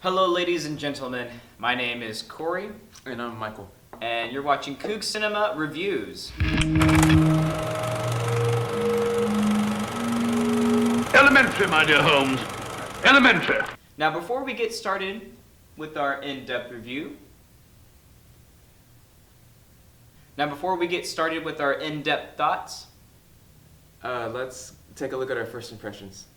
Hello, ladies and gentlemen. My name is Corey. And I'm Michael. And you're watching Coog Cinema Reviews. Elementary, my dear Holmes. Elementary. Now, before we get started with our in-depth review, thoughts, Let's take a look at our first impressions.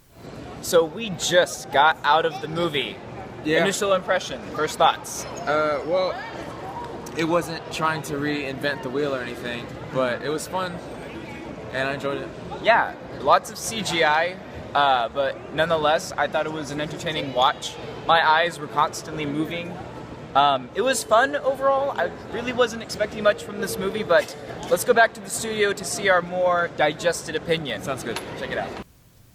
So we just got out of the movie. Yeah. Initial impression, first thoughts. Well, it wasn't trying to reinvent the wheel or anything, but it was fun, and I enjoyed it. Yeah, lots of CGI, but nonetheless, I thought it was an entertaining watch. My eyes were constantly moving. It was fun overall. I really wasn't expecting much from this movie, but let's go back to the studio to see our more digested opinion. Sounds good. Check it out.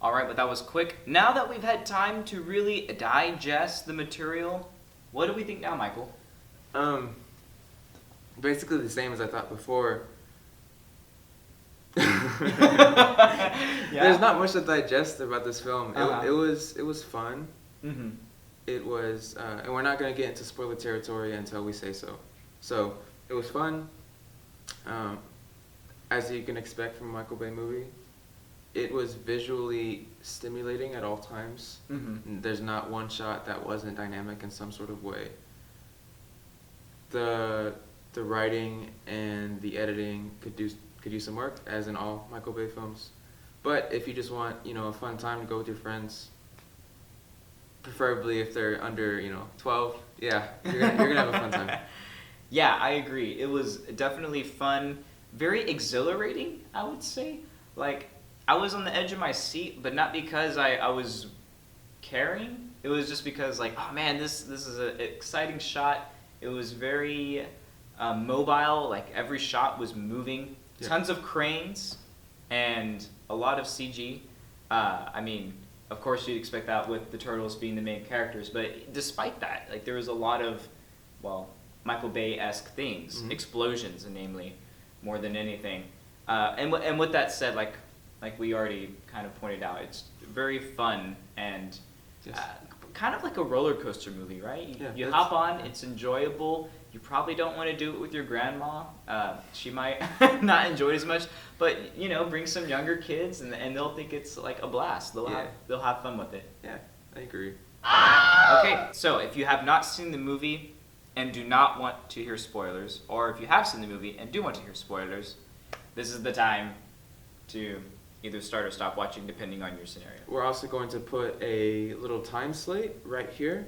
all right, but that was quick. Now that we've had time to really digest the material, what do we think now, Michael? Basically the same as I thought before. Yeah. There's not much to digest about this film. Uh-huh. It was fun. Mm-hmm. It was, and we're not gonna get into spoiler territory until we say so. So it was fun. As you can expect from a Michael Bay movie, it was visually stimulating at all times. Mm-hmm. There's not one shot that wasn't dynamic in some sort of way. The writing and the editing could use some work, as in all Michael Bay films. But if you just want, a fun time to go with your friends, preferably if they're under, 12, yeah, you're gonna have a fun time. Yeah, I agree. It was definitely fun, very exhilarating, I would say. Like, I was on the edge of my seat, but not because I was caring. It was just because, like, oh man, this is an exciting shot. It was very mobile. Like, every shot was moving. Yeah. Tons of cranes and a lot of CG. I mean, of course you'd expect that with the turtles being the main characters, but despite that, like, there was a lot of, well, Michael Bay-esque things, Mm-hmm. explosions, namely, more than anything. And with that said, like we already kind of pointed out, it's very fun and Yes. kind of like a roller coaster movie, right? Yeah, You that's- hop on, it's enjoyable. You probably don't want to do it with your grandma. She might not enjoy it as much, but bring some younger kids and they'll think it's like a blast. They'll have fun with it. Yeah, I agree. Okay, so if you have not seen the movie and do not want to hear spoilers, or if you have seen the movie and do want to hear spoilers, this is the time to either start or stop watching depending on your scenario. We're also going to put a little time slate right here,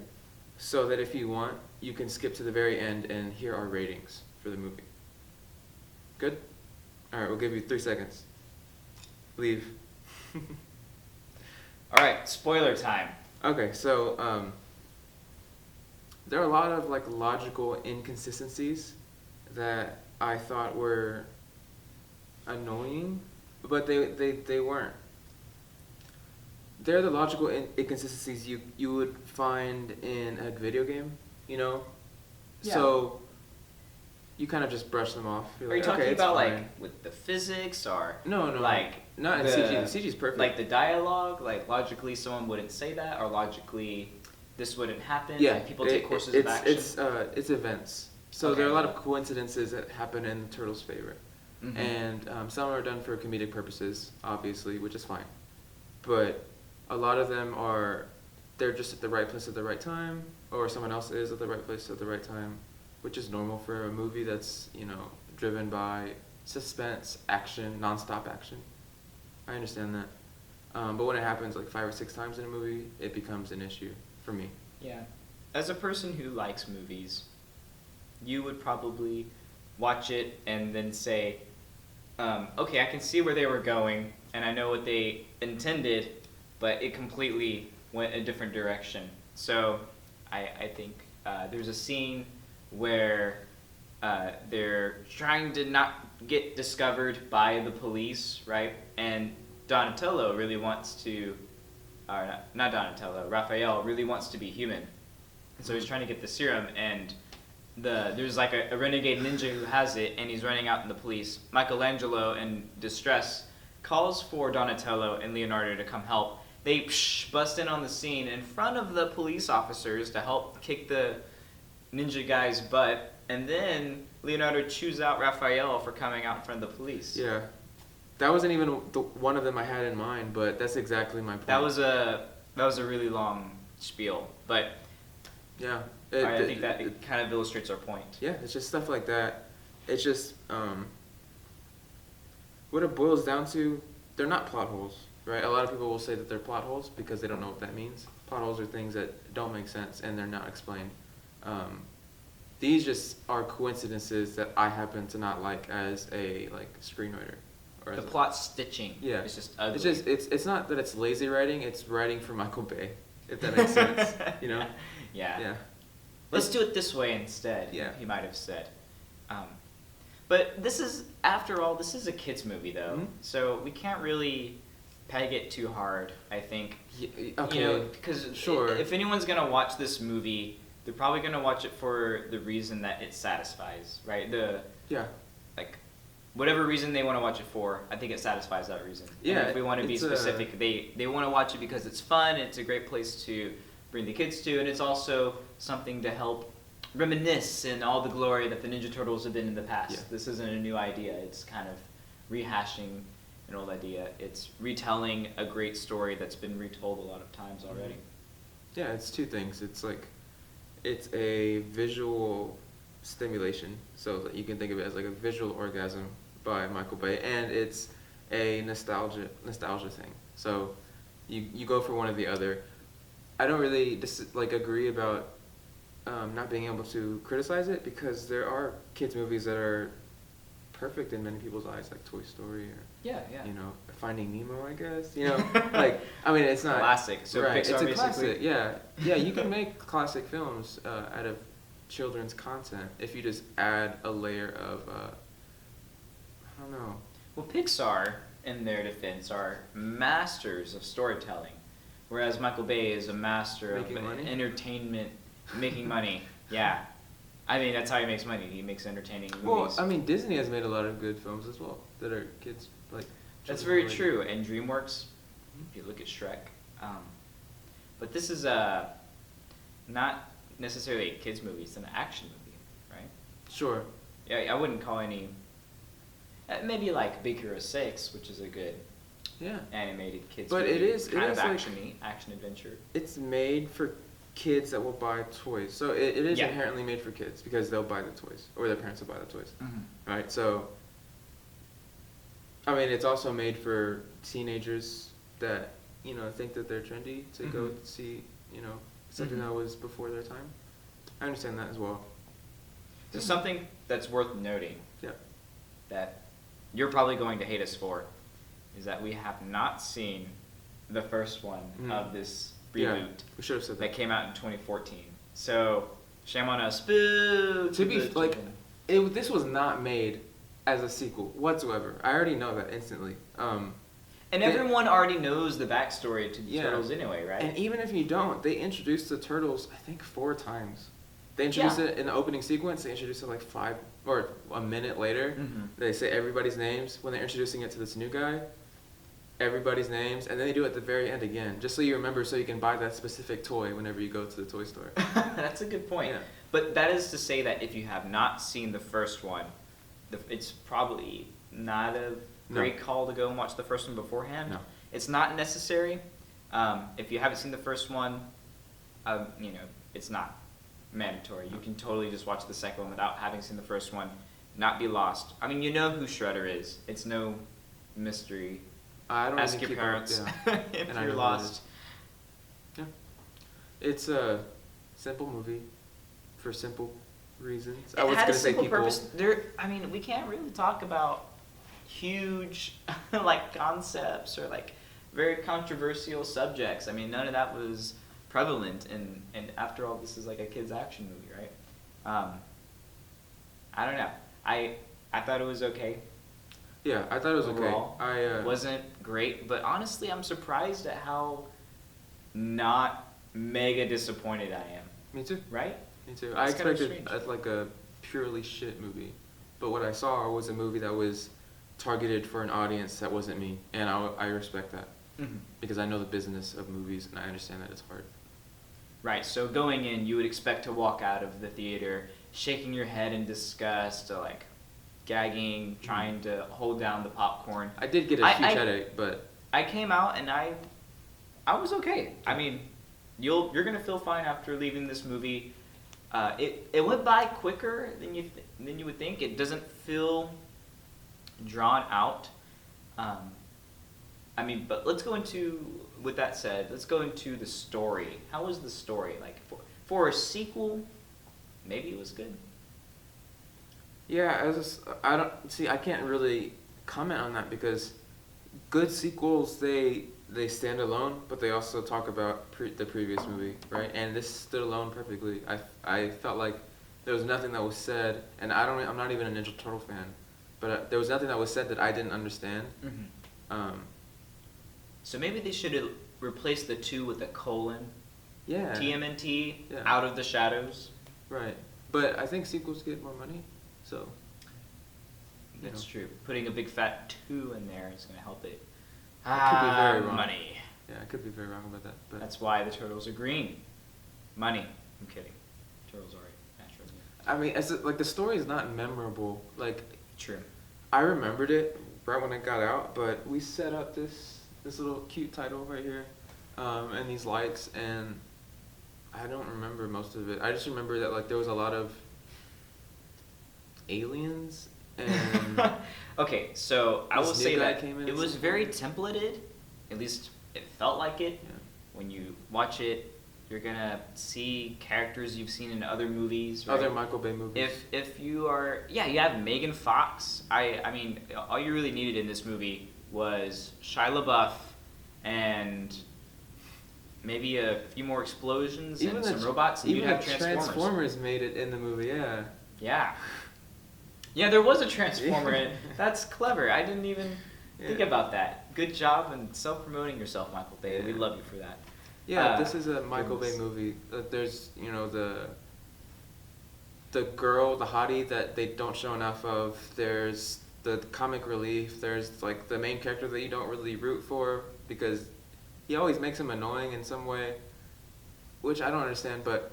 so that if you want, you can skip to the very end and hear our ratings for the movie. Good? Alright, we'll give you 3 seconds. Leave. All right, spoiler time. Okay, so there are a lot of logical inconsistencies that I thought were annoying, but they weren't. They're the logical inconsistencies you would find in a video game, Yeah. So you kind of just brush them off. You're Are you like, talking okay, it's about fine. like with the physics or No, like not in the- CG. The CG's perfect. like the dialogue? Like logically, someone wouldn't say that, or logically, this wouldn't happen. Yeah, Like, people take courses of action. It's events. So Okay. there are a lot of coincidences that happen in the turtles' favor, Mhm. and some are done for comedic purposes, obviously, which is fine. But a lot of them they're just at the right place at the right time, or someone else is at the right place at the right time, which is normal for a movie that's driven by suspense, action, nonstop action. I understand that, but when it happens like 5 or 6 times in a movie, it becomes an issue for me. Yeah. As a person who likes movies, you would probably watch it and then say, okay, I can see where they were going, and I know what they intended, but it completely went a different direction. So I think there's a scene where they're trying to not get discovered by the police, right? And Donatello really wants to, or not Donatello, Raphael really wants to be human. And so he's trying to get the serum, and there's like a renegade ninja who has it, and he's running out in the police. Michelangelo, in distress, calls for Donatello and Leonardo to come help. they bust in on the scene in front of the police officers to help kick the ninja guy's butt, and then Leonardo chews out Raphael for coming out in front of the police. Yeah. That wasn't even one of them I had in mind, but that's exactly my point. That was a really long spiel, but yeah. I think that it kind of illustrates our point. Yeah, it's just stuff like that. It's just what it boils down to. They're not plot holes, right? A lot of people will say that they're plot holes because they don't know what that means. Plot holes are things that don't make sense and they're not explained. These just are coincidences that I happen to not like as a screenwriter. Or The as plot stitching Yeah. is just ugly. It's just it's not that it's lazy writing. It's writing for Michael Bay, if that makes sense. You know? Yeah. Yeah. Let's do it this way instead. Yeah. He might have said. But this is, after all, this is a kids movie though, Mhm. so we can't really peg it too hard. I think. Okay. You know, because Sure. if anyone's gonna watch this movie, they're probably gonna watch it for the reason that it satisfies, right? Yeah. Whatever reason they want to watch it for, I think it satisfies that reason. Yeah, And if we want to be it's specific, they want to watch it because it's fun, it's a great place to bring the kids to, and it's also something to help reminisce in all the glory that the Ninja Turtles have been in the past. Yeah. This isn't a new idea, it's kind of rehashing an old idea. It's retelling a great story that's been retold a lot of times already. Yeah, it's two things. It's a visual stimulation, so that you can think of it as like a visual orgasm by Michael Bay, and it's a nostalgia thing. So you go for one or the other. I don't really agree about not being able to criticize it because there are kids movies that are perfect in many people's eyes, like Toy Story or Yeah. Finding Nemo, I guess. It's not Classic. So right. Pixar It's a basically. classic. Yeah. You can make classic films out of children's content if you just add a layer of I don't know. Well, Pixar, in their defense, are masters of storytelling, whereas Michael Bay is a master Making of money? entertainment, making money. Yeah, I mean that's how he makes money. He makes entertaining movies. Well, I mean Disney has made a lot of good films as well that are kids like. That's children very related. true. And DreamWorks, if you look at Shrek, but this is not necessarily a kids movie. It's an action movie, right? Sure. Yeah, I wouldn't call any. Maybe like Big Hero 6, which is a good Yeah. animated kids But movie. it is kind of like- action-y, action adventure. It's made for kids that will buy toys, so it is Yeah. inherently made for kids because they'll buy the toys or their parents will buy the toys. Mm-hmm. Right, so I mean, it's also made for teenagers that think that they're trendy to go Mhm. see something Mhm. that was before their time. I understand that as well. So something that's worth noting Yeah. that you're probably going to hate us for is that we have not seen the first one Mm. of this Yeah, reboot we should have said that that. came out in 2014. So shame on us. Boo! To be the like, children. this was not made as a sequel whatsoever. I already know that instantly. And they- everyone already knows the backstory to the Yeah. turtles anyway, right? And even if you don't, they introduced the turtles, I think 4 times. They introduced Yeah. it in the opening sequence. They introduced it like 5 or a minute later. Mhm. They say everybody's names when they're introducing it to this new guy. Everybody's names, and then they do it at the very end again, just so you remember, so you can buy that specific toy whenever you go to the toy store. That's a good point. Yeah. But that is to say that if you have not seen the first one, it's probably not a great call to go and watch the first one beforehand. No. It's not necessary. If you haven't seen the first one, it's not mandatory. You can totally just watch the second one without having seen the first one, not be lost. I mean, you know who Shredder is. It's no mystery. I don't Ask even your keep up- parents yeah. if And I you're know what it lost. Yeah. It's a simple movie for simple reasons. I It was had a gonna say simple people. purpose. We can't really talk about huge concepts or very controversial subjects. I mean, none of that was prevalent, and after all, this is like a kids' action movie, right? I don't know. I thought it was okay. Yeah, I thought it was Overall, okay. It wasn't great, but honestly, I'm surprised at how not mega disappointed I am. Me too. Right? Me too. I It's kind of expected strange. a purely shit movie, but what I saw was a movie that was targeted for an audience that wasn't me, and I respect that. because I know the business of movies and I understand that it's hard. Right, so going in, you would expect to walk out of the theater shaking your head in disgust, or like gagging, trying to hold down the popcorn. I did get a huge headache, but I came out and I was okay. I mean, you're gonna feel fine after leaving this movie. It went by quicker than you would think. It doesn't feel drawn out. I mean, but let's go into, with that said, let's go into the story. How was the story? Like, for a sequel, maybe it was good. yeah, I can't really comment on that because good sequels they stand alone, but they also talk about the previous movie, right? And this stood alone perfectly. I felt like there was nothing that was said, and I'm not even a Ninja Turtle fan, but there was nothing that was said that I didn't understand. So maybe they should have replaced the 2 with a colon. Yeah. TMNT, Yeah. Out of the Shadows. Right. But I think sequels get more money, so. That's true. Putting a big fat 2 in there is going to help it. I could be very wrong. Money. Yeah, I could be very wrong about that. But That's why the turtles are green. Money. I'm kidding. Turtles are naturally green. I mean, like the story is not memorable. Like, True. I remembered it right when I got out, but we set up this little cute title right here, and these lights, and I don't remember most of it. I just remember that like there was a lot of aliens and Okay, so I will this say new guy that came in it at was some very point. templated. At least it felt like it. Yeah. When you watch it, you're gonna see characters you've seen in other movies. Right? Other Michael Bay movies. If you are, yeah, you have Megan Fox. I mean, all you really needed in this movie was Shia LaBeouf and maybe a few more explosions and some robots, and you'd have Transformers made it in the movie. Yeah. Yeah. Yeah, there was a Transformer in it. That's clever. I didn't even think about that. Good job in self-promoting yourself, Michael Bay. We love you for that. Yeah, this is a Michael Bay movie. There's, the girl, the hottie that they don't show enough of. There's the comic relief. There's like the main character that you don't really root for because he always makes him annoying in some way, which I don't understand. But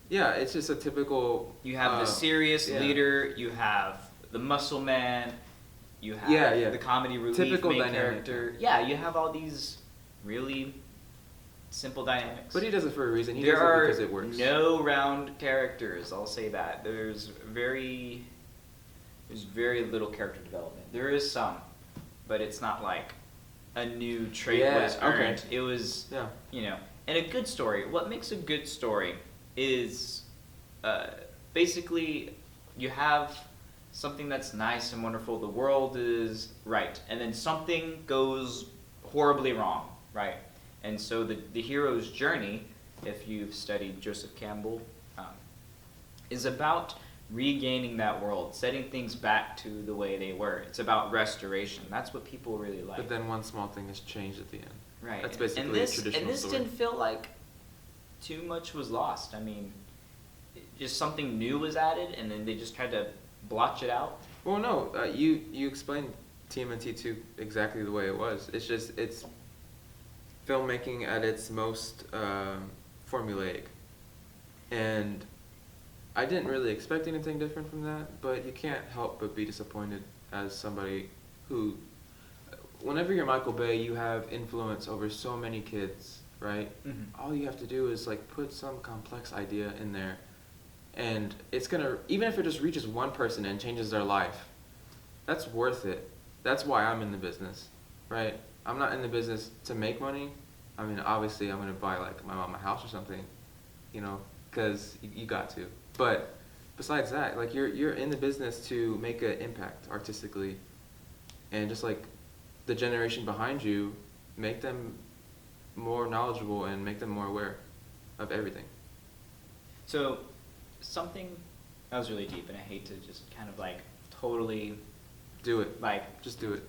yeah, it's just a typical. You have the serious leader. You have the muscle man. You have the comedy relief typical main dynamic. character. Yeah, you have all these really simple dynamics. But he does it for a reason. He there does are it because it works. no round characters. I'll say that. There's very little character development. There is some, but it's not like a new trait was earned. Okay. It was, and a good story. What makes a good story is basically you have something that's nice and wonderful. The world is right, and then something goes horribly wrong, right? And so the hero's journey, if you've studied Joseph Campbell, is about regaining that world, setting things back to the way they were. It's about restoration. That's what people really like. But then one small thing has changed at the end. Right. That's basically a traditional And this story. didn't feel like too much was lost. I mean, just something new was added, and then they just tried to blotch it out. Well, no, you explained TMNT 2 exactly the way it was. It's filmmaking at its most formulaic, and I didn't really expect anything different from that. But you can't help but be disappointed as somebody who, whenever you're Michael Bay, you have influence over so many kids, right? Mm-hmm. All you have to do is like put some complex idea in there, and it's gonna, even if it just reaches one person and changes their life, that's worth it. That's why I'm in the business, right? I'm not in the business to make money. I mean, obviously I'm gonna buy like my mom a house or something, because you got to. But besides that, like you're in the business to make an impact artistically, and just like the generation behind you, make them more knowledgeable and make them more aware of everything. So, something that was really deep, and I hate to just kind of like totally Do it. like Just do it.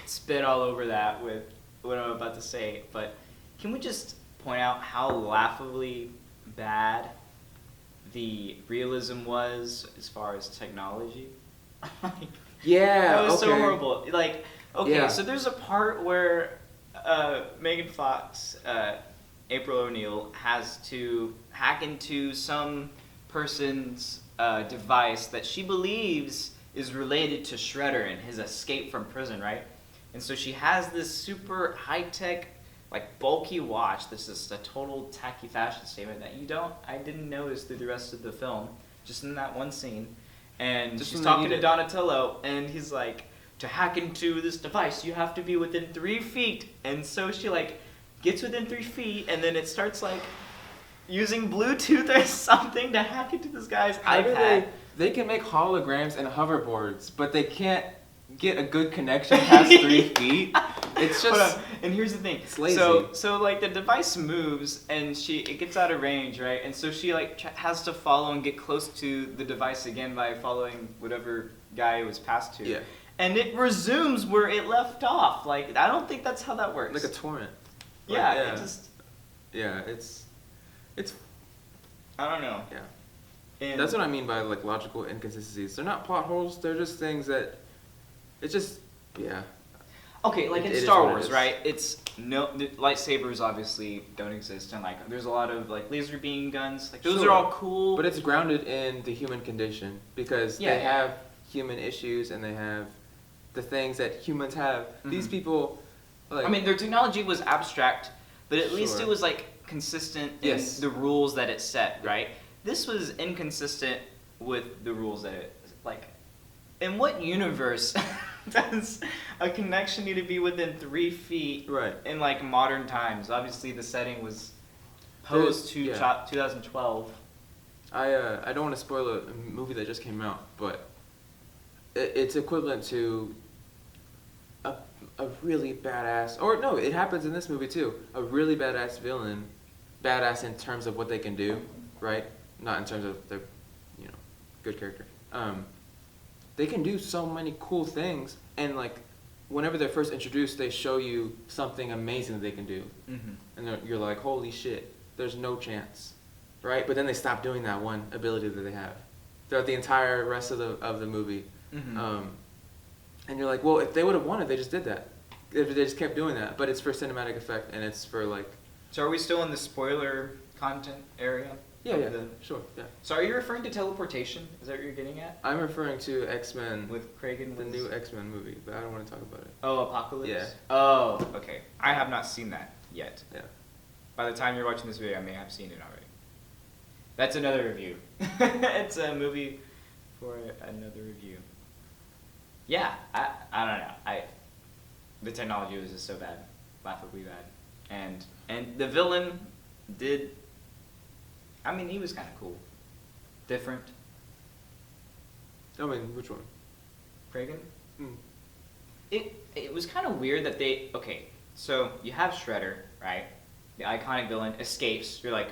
spit all over that with what I'm about to say, but can we just point out how laughably bad the realism was as far as technology? Yeah. That was so okay. horrible. Like, okay, Yeah. so there's a part where Megan Fox, April O'Neil, has to hack into some person's device that she believes is related to Shredder and his escape from prison, right? And so she has this super high-tech, like bulky watch. This is a total tacky fashion statement that I didn't notice through the rest of the film, just in that one scene. And Just she's when they talking need to it. Donatello, and he's like, to hack into this device, you have to be within 3 feet. And so she like gets within 3 feet, and then it starts like using Bluetooth or something to hack into this guy's How do iPad. they can make holograms and hoverboards, but they can't get a good connection past 3 feet? It's Hold just on. And here's the thing. It's lazy. So like the device moves and it gets out of range, right? And so she like has to follow and get close to the device again by following whatever guy it was passed to. Yeah. And it resumes where it left off. Like I don't think that's how that works. like a torrent. yeah, yeah. it just Yeah, it's I don't know. yeah. And That's what I mean by like logical inconsistencies. They're not plot holes. They're just things that it's just yeah. Okay, like It in is Star what it Wars, is. right? It's the lightsabers obviously don't exist, and like there's a lot of like laser beam guns. Like those Sure. are all cool. But it's grounded in the human condition because Yeah, they yeah. have human issues and they have the things that humans have. These Mhm. people, like I mean, their technology was abstract, but at least Sure. it was like consistent in Yes. the rules that it set, right? This was inconsistent with the rules that it like. In what universe does a connection need to be within 3 feet right. in like modern times? Obviously, the setting was post to yeah. 2012. I don't want to spoil a movie that just came out, but it's equivalent to a really badass, or no, it happens in this movie too. A really badass villain, badass in terms of what they can do, right? Not in terms of their, good character. They can do so many cool things, and like, whenever they're first introduced, they show you something amazing that they can do, Mm-hmm. and you're like, holy shit, there's no chance, right? But then they stop doing that one ability that they have throughout the entire rest of the movie. Mm-hmm. And you're like, well, if they would have wanted, they just did that. If they just kept doing that, but it's for cinematic effect, and it's for like, So are we still in the spoiler content area? yeah, of yeah, the- sure, yeah. So are you referring to teleportation? Is that what you're getting at? I'm referring to X-Men, With Craig and the Liz? new X-Men movie, but I don't want to talk about it. Oh, Apocalypse? Yeah. Oh, okay. I have not seen that yet. Yeah. By the time you're watching this video, I may have seen it already. That's another review. It's a movie for another review. Yeah, I don't know. The technology was just so bad, laughably bad, and the villain did. I mean, he was kind of cool, different. I mean, which one? Kragan. Hmm. It was kind of weird that they. Okay, so you have Shredder, right? The iconic villain escapes. You're like,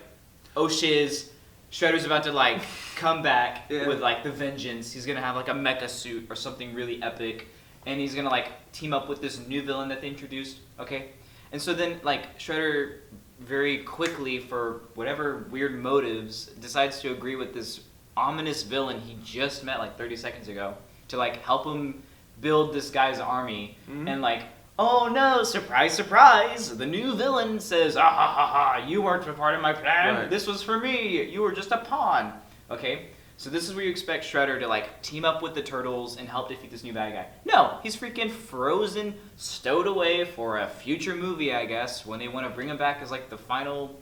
oh shiz, Shredder's about to like come back Yeah. with like the vengeance. He's gonna have like a mecha suit or something really epic, and he's gonna like team up with this new villain that they introduced. Okay, and so then like Shredder very quickly, for whatever weird motives, decides to agree with this ominous villain he just met like 30 seconds ago to like help him build this guy's army. Mhm. And like, oh no, surprise, surprise, the new villain says, ah ha ha ha, you weren't a part of my plan, Right. this was for me, you were just a pawn. Okay, so this is where you expect Shredder to like team up with the Turtles and help defeat this new bad guy. No, he's freaking frozen, stowed away for a future movie, I guess, when they want to bring him back as like the final,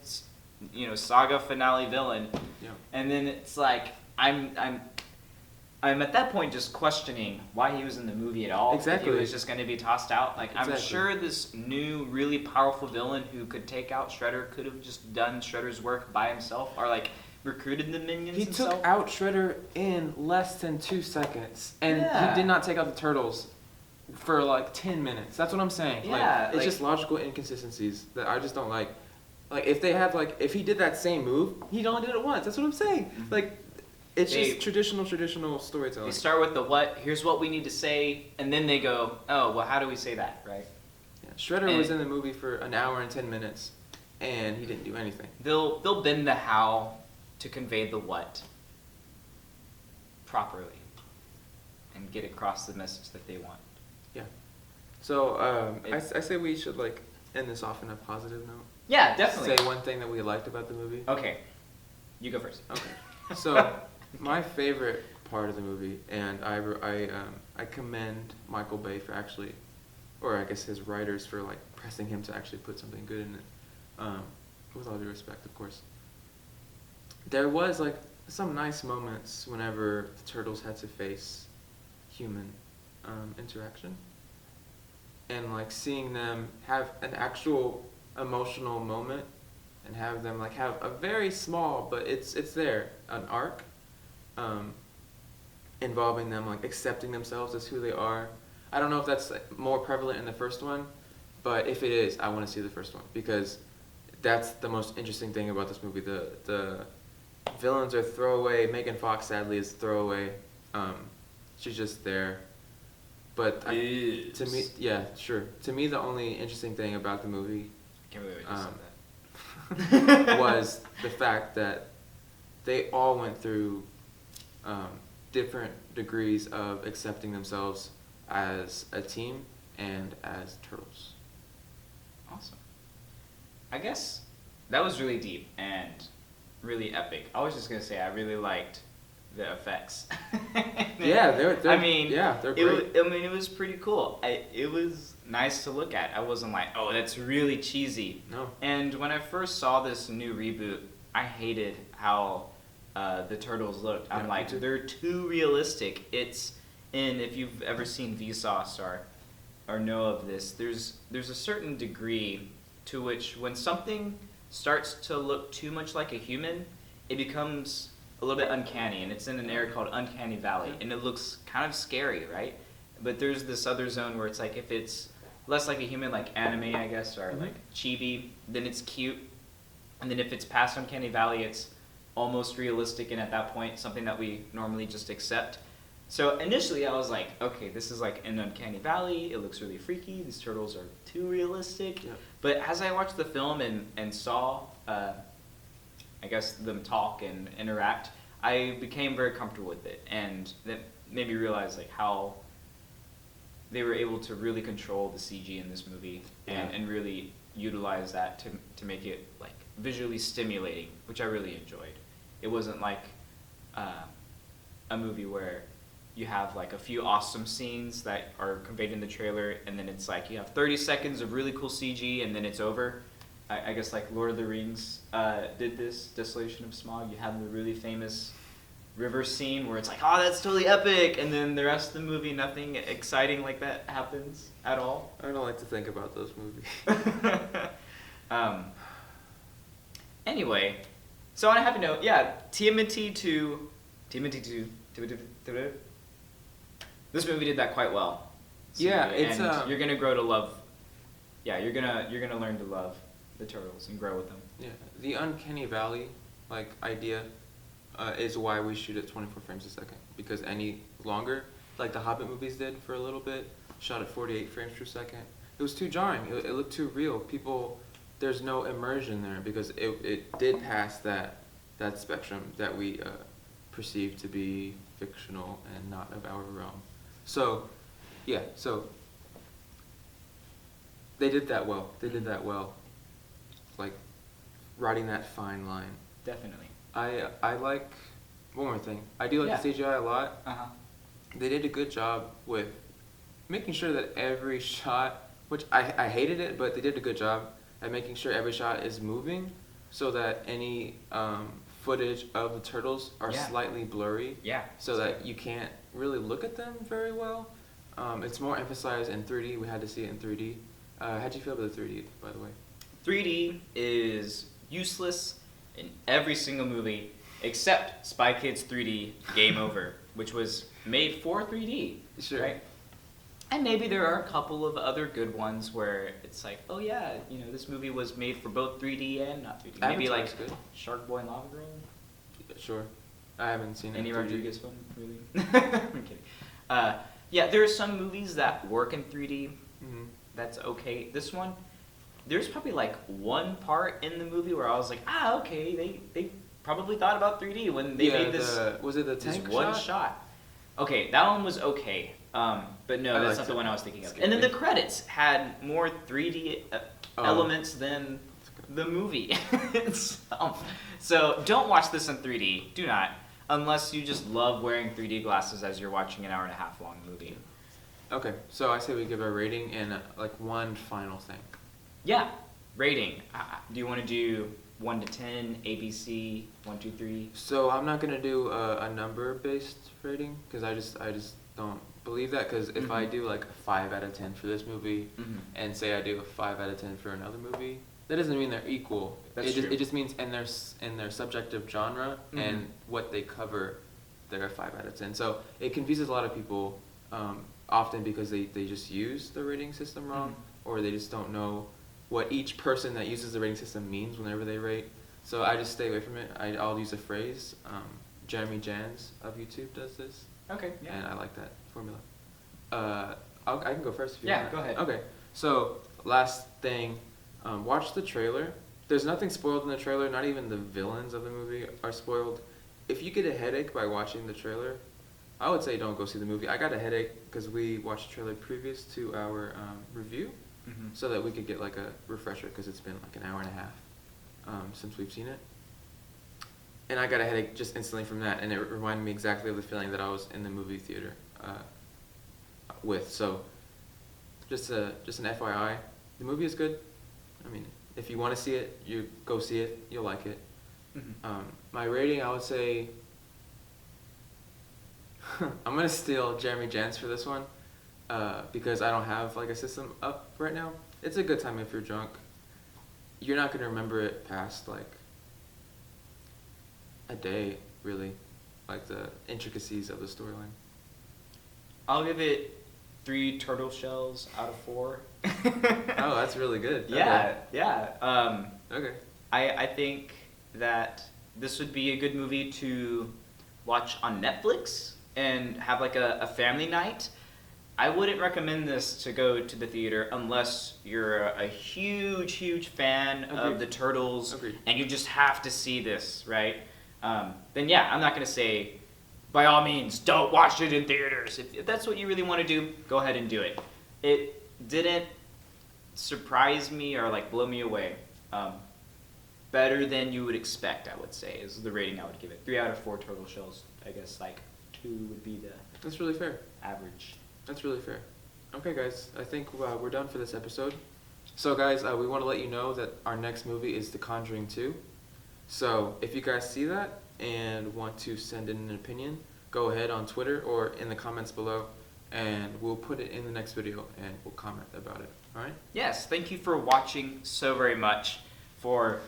saga finale villain. Yeah. And then it's like, I'm at that point just questioning why he was in the movie at all. If Exactly. he was just going to be tossed out. Like, I'm Exactly. sure this new, really powerful villain who could take out Shredder could have just done Shredder's work by himself, or like recruited the minions He himself. took out Shredder in less than 2 seconds, and Yeah. he did not take out the Turtles for like 10 minutes. That's what I'm saying. Yeah, it's like- just logical inconsistencies that I just don't like. Like if they had if he did that same move, he only did it once. That's what I'm saying. Mhm. Like it's They- just traditional storytelling. They start with the what, here's what we need to say, and then they go, oh, well, how do we say that, right? Yeah. Shredder And- was in the movie for an hour and 10 minutes, and he didn't do anything. They'll bend the how to convey the what properly and get across the message that they want. So I It- say we should end this off on a positive note? Yeah, definitely. Say one thing that we liked about the movie. Okay, you go first. Okay. So, my favorite part of the movie, and I commend Michael Bay for actually, or I guess his writers for like pressing him to actually put something good in it. With all due respect, of course. There was like some nice moments whenever the turtles had to face human interaction, and like seeing them have an actual emotional moment, and have them like have a very small, but it's there, an arc, involving them like accepting themselves as who they are. I don't know if that's like, more prevalent in the first one, but if it is, I want to see the first one because that's the most interesting thing about this movie. The villains are throwaway. Megan Fox sadly is throwaway. She's just there. But to me, yeah, sure. To me, the only interesting thing about the movie Can't believe I just said that. was the fact that they all went through different degrees of accepting themselves as a team and as turtles. Awesome. I guess that was really deep and really epic. I was just gonna say I really liked the effects. Yeah, they're I mean, yeah, they're great. It was pretty cool. It was nice to look at. I wasn't like, oh, that's really cheesy. No. And when I first saw this new reboot, I hated how the turtles looked. I'm Yeah, like, me too. they're too realistic. If you've ever seen Vsauce or know of this, there's a certain degree to which when something starts to look too much like a human, it becomes a little bit uncanny, and it's in an area called Uncanny Valley, and it looks kind of scary, right? But there's this other zone where it's like if it's less like a human, like anime, I guess, or like chibi, then it's cute, and then if it's past Uncanny Valley, it's almost realistic, and at that point, something that we normally just accept. So initially, I was like, okay, this is like an Uncanny Valley. It looks really freaky. These turtles are too realistic. Yeah. But as I watched the film and saw, I guess, them talk and interact, I became very comfortable with it. And that made me realize like how they were able to really control the CG in this movie and really utilize that to make it like visually stimulating, which I really enjoyed. It wasn't like a movie where you have like a few awesome scenes that are conveyed in the trailer, and then it's like you have 30 seconds of really cool CG, and then it's over. I guess like Lord of the Rings did this, Desolation of Smaug. You have the really famous river scene where it's like, oh, that's totally epic, and then the rest of the movie, nothing exciting like that happens at all. I don't like to think about those movies. Anyway, so on a happy note, yeah, TMNT 2, this movie did that quite well. Yeah, it's and you're gonna grow to love. Yeah, you're gonna learn to love the turtles and grow with them. Yeah, the Uncanny Valley like idea is why we shoot at 24 frames a second, because any longer, like the Hobbit movies did for a little bit, shot at 48 frames per second. It was too jarring. It looked too real. There's no immersion there because it did pass that spectrum that we perceive to be fictional and not of our realm. So, yeah, so they did that well. Like riding that fine line. Definitely. I like one more thing. I do like the CGI a lot. Uh-huh. They did a good job with making sure that every shot, which I hated it, but they did a good job at making sure every shot is moving so that any footage of the turtles are slightly blurry. Yeah. So that you can't really look at them very well. It's more emphasized in 3D. We had to see it in 3D. How'd you feel about the 3D, by the way? 3D is useless in every single movie except Spy Kids 3D Game Over, which was made for 3D. Sure. Right? And maybe there are a couple of other good ones where it's like, oh yeah, this movie was made for both 3D and not 3D. Maybe Avatar's like good. Shark Boy and Lava Girl. Sure. I haven't seen Any it in 3D. Rodriguez film, really? I'm kidding. Yeah, there are some movies that work in 3D. Mm-hmm. That's okay. This one, there's probably like one part in the movie where I was like, okay, they probably thought about 3D when they made this. Was it the This tank one shot. Okay, that one was okay. But no, I that's liked not the it. one I was thinking of. Excuse And then me. the credits had more 3D elements than the movie itself. So don't watch this in 3D. Do not. Unless you just love wearing 3D glasses as you're watching an hour and a half long movie. Okay, so I say we give our rating and like one final thing. Yeah. Rating. Do you want to do 1 to 10, ABC, 1, 2, 3? So I'm not gonna do a number-based rating because I just don't believe that. Because if I Mhm. do like a 5 out of 10 for this movie, Mhm. and say I do a 5 out of 10 for another movie, that doesn't mean they're equal. That's It true. just means in their subjective genre and what they cover, they're a 5 out of 10. So it confuses a lot of people often because they just use the rating system wrong, or they just don't know what each person that uses the rating system means whenever they rate. So I just stay away from it. I'll use a phrase. Jeremy Jans of YouTube does this, Okay. Yeah. and I like that formula. I can go first if you Yeah, want. go ahead. Okay, so last thing, watch the trailer. There's nothing spoiled in the trailer. Not even the villains of the movie are spoiled. If you get a headache by watching the trailer, I would say don't go see the movie. I got a headache because we watched the trailer previous to our review, so that we could get like a refresher because it's been like an hour and a half since we've seen it. And I got a headache just instantly from that, and it reminded me exactly of the feeling that I was in the movie theater with. So, just an FYI, the movie is good. I mean, if you want to see it, you go see it. You'll like it. My rating, I would say, I'm gonna steal Jeremy Jans for this one because I don't have like a system up right now. It's a good time if you're drunk. You're not gonna remember it past like a day, really, like the intricacies of the storyline. I'll give it 3 turtle shells out of 4. Oh, that's really good. Yeah, yeah. Okay. I think that this would be a good movie to watch on Netflix and have like a family night. I wouldn't recommend this to go to the theater unless you're a huge fan of Agreed. the Turtles Agreed. and you just have to see this, right? Then yeah, I'm not gonna say by all means don't watch it in theaters. If that's what you really want to do, go ahead and do it. It didn't surprise me or like blow me away. Better than you would expect, I would say, is the rating I would give it. 3 out of 4 turtle shells. I guess like 2 would be the That's really fair. average. That's really fair. Okay, guys, I think we're done for this episode. So, guys, we want to let you know that our next movie is The Conjuring 2. So, if you guys see that and want to send in an opinion, go ahead on Twitter or in the comments below, and we'll put it in the next video and we'll comment about it. All right? Yes, thank you for watching so very much, for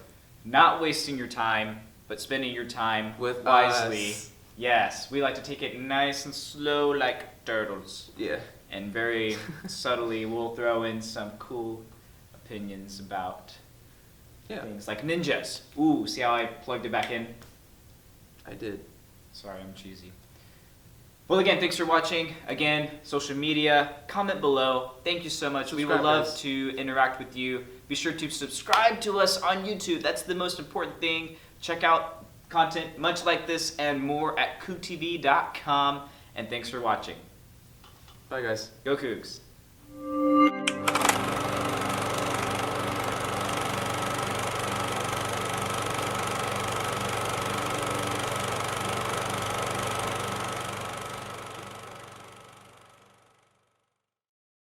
not wasting your time, but spending your time With wisely. us. Yes, we like to take it nice and slow like turtles. Yeah. And very subtly, we'll throw in some cool opinions about Yeah, things like ninjas. Ooh, see how I plugged it back in? I did. Sorry, I'm cheesy. Well, again, thanks for watching. Again, social media, comment below. Thank you so much. We would Subscribe, love guys. to interact with you. Be sure to subscribe to us on YouTube. That's the most important thing. Check out content much like this and more at CoogTV.com. And thanks for watching. Bye, guys. Go Cougs.